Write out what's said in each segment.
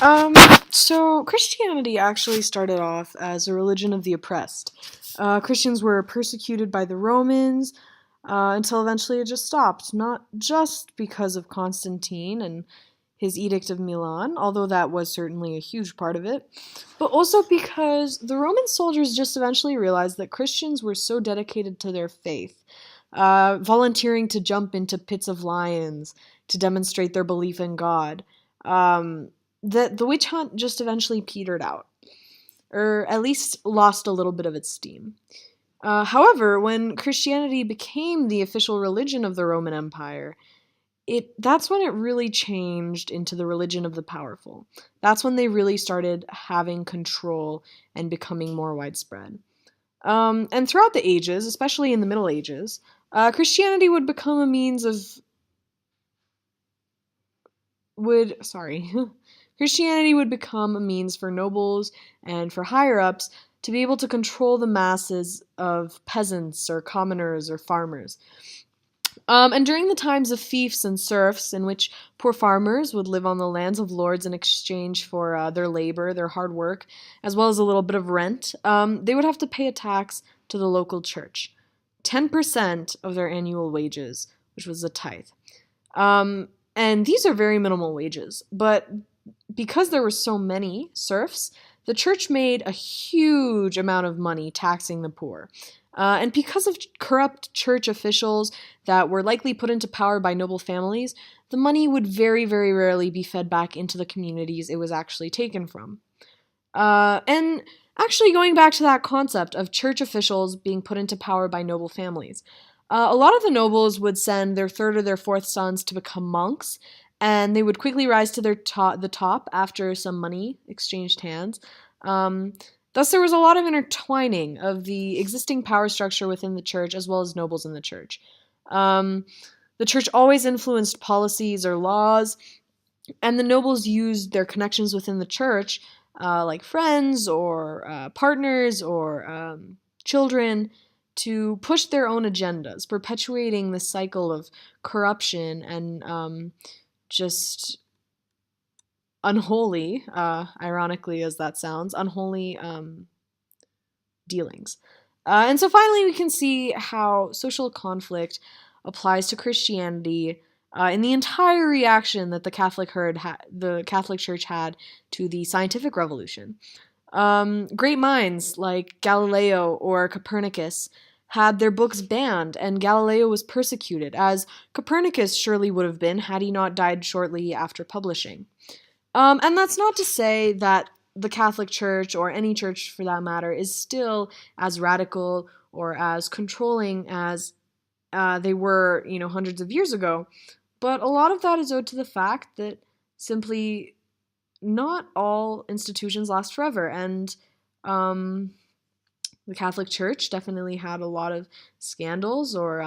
Um, so Christianity actually started off as a religion of the oppressed. Christians were persecuted by the Romans until eventually it just stopped. Not just because of Constantine and his Edict of Milan, although that was certainly a huge part of it, but also because the Roman soldiers just eventually realized that Christians were so dedicated to their faith, volunteering to jump into pits of lions to demonstrate their belief in God. Um, that the witch hunt just eventually petered out, or at least lost a little bit of its steam. However, when Christianity became the official religion of the Roman Empire, that's when it really changed into the religion of the powerful. That's when they really started having control and becoming more widespread. And throughout the ages, especially in the Middle Ages, Christianity would become a means of would sorry Christianity would become a means for nobles and for higher ups to be able to control the masses of peasants or commoners or farmers. And during the times of fiefs and serfs, in which poor farmers would live on the lands of lords in exchange for their labor, their hard work, as well as a little bit of rent, they would have to pay a tax to the local church, 10% of their annual wages, which was a tithe. And these are very minimal wages, but because there were so many serfs, the church made a huge amount of money taxing the poor. And because of corrupt church officials that were likely put into power by noble families, the money would very, very rarely be fed back into the communities it was actually taken from. And actually, going back to that concept of church officials being put into power by noble families, a lot of the nobles would send their third or their fourth sons to become monks, and they would quickly rise to the top after some money exchanged hands. Um, Thus, there was a lot of intertwining of the existing power structure within the church as well as nobles in the church. Um, the church always influenced policies or laws, and the nobles used their connections within the church, like friends or partners or children, to push their own agendas, perpetuating the cycle of corruption and just unholy, ironically as that sounds, unholy dealings. And so finally, we can see how social conflict applies to Christianity in the entire reaction that the Catholic Church had to the scientific revolution. Great minds like Galileo or Copernicus had their books banned, and Galileo was persecuted, as Copernicus surely would have been had he not died shortly after publishing. And that's not to say that the Catholic Church, or any church for that matter, is still as radical or as controlling as they were, hundreds of years ago. But a lot of that is owed to the fact that simply not all institutions last forever. And um, the Catholic Church definitely had a lot of scandals, or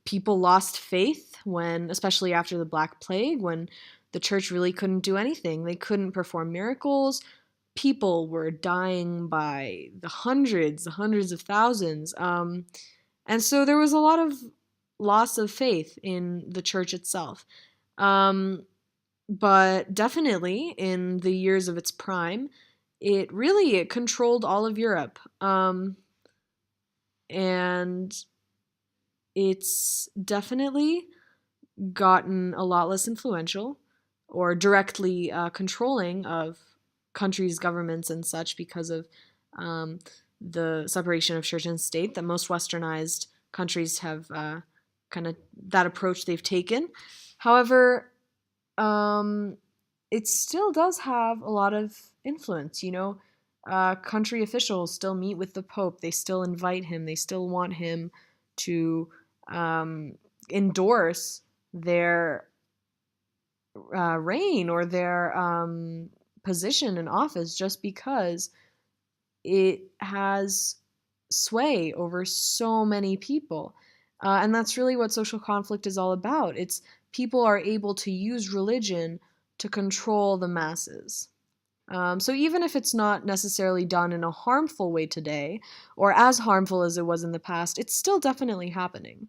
people lost faith when, especially after the Black Plague, when the church really couldn't do anything. They couldn't perform miracles. People were dying by the hundreds of thousands. And so there was a lot of loss of faith in the church itself. But definitely in the years of its prime, it controlled all of Europe. And it's definitely gotten a lot less influential or directly controlling of countries' governments and such because of um, the separation of church and state that most westernized countries have kind of that approach they've taken. However, um, it still does have a lot of influence. Country officials still meet with the Pope. They still invite him. They still want him to endorse their reign or their position in office just because it has sway over so many people. And that's really what social conflict is all about. It's people are able to use religion to control the masses. So even if it's not necessarily done in a harmful way today, or as harmful as it was in the past, it's still definitely happening.